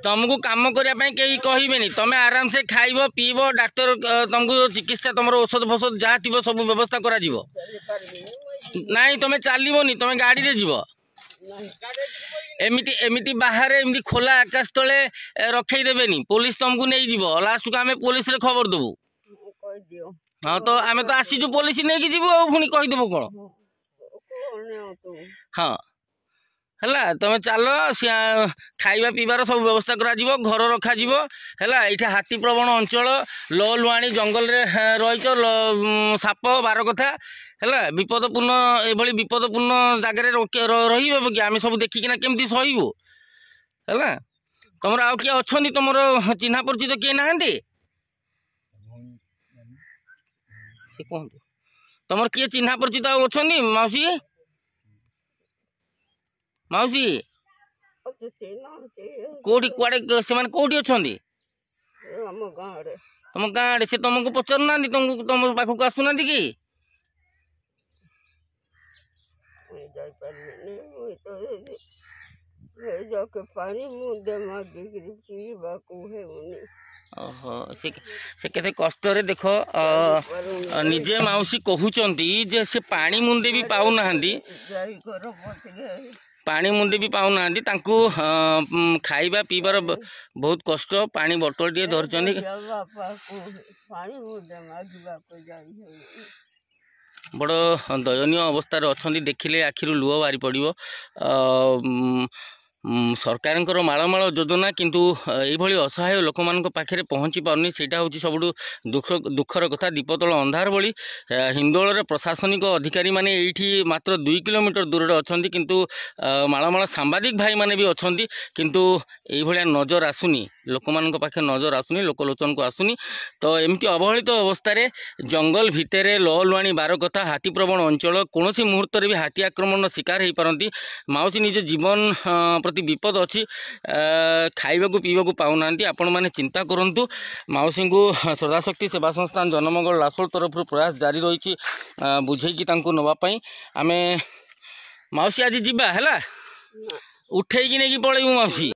तुमको काम करने कहीं कहबे तुम आराम से खाइब पीब डाक्तर तुमको चिकित्सा तुम औषध फौषध जहाँ थी सब व्यवस्था करा नहीं तुम चलनी तुम गाड़ी रे जीव एमिति एमिति बाहर एमती खोला आकाश तले रखेदेनी पुलिस तुमको नहीं जीव लास्ट को आम पुलिस रे खबर देबू। हाँ तो आम तो आसीचु पुलिस नहीं जीव पुणी कहीदेव कौन। हाँ है तुम चल खाइबा पीबार सब व्यवस्था करा घर रखा है ये हाथी प्रवण अंचल लुआणी जंगल रही साप बार कथा है विपदपूर्ण ये विपदपूर्ण जगह रही कि आम सब देखिकिना केमती सहबू है। तुम आउ किए अच्छा तुम चिन्हा परिचित किए ना से कहतु तुम किए चिन्हा परिचित अच्छा मौसी मौसी कोठी कुआड़े से कोठी अच्छा तुम गाँव से तुमको पचारूना तुमको तुम पाखक आसुना कि से केते कष्ट रे देख निजे मौसी कहउचंती जे से पानी मुंदे भी पाउ नाहंदी पानी मुंडे भी पाऊ ना खाइबा पीबार बहुत कष्ट पानी बोतल टे धरचंदी बड़ दयनीय अवस्था अच्छा देखिले आखिर लुह बारी पड़ो। सरकार मालमाल योजना किंतु ये असहाय लोक मान पाखे पहुँची पारनी से सब दुखर कथा दीपतल अंधार भली हिंदोल प्रशासनिक अधिकारी माने ये मात्र 2 किलोमीटर दूर अच्छा किंतु मालमाल सांबादिक भाई माने भी अच्छा किंतु ये नजर आसुनी लोक मान पाखे नजर आसुनी लोकलोचन को आसुनी। तो एमती अवहेलित अवस्था जंगल भितर लुआणी बार कथा हाथी प्रवण अंचल कौन सी मुहूर्त भी हाथी आक्रमण शिकार हो पारती माउसी निज जीवन प्रति विपद अच्छी खाइबा पीवा पाऊना आपण मैंने चिंता करूँ मौसी को श्रद्धाशक्ति सेवा संस्थान जनमंगल लासोल तरफ प्रयास जारी रही बुझेकी नापी आम मौसी आज जीवा है उठे नहीं पलू मौसी।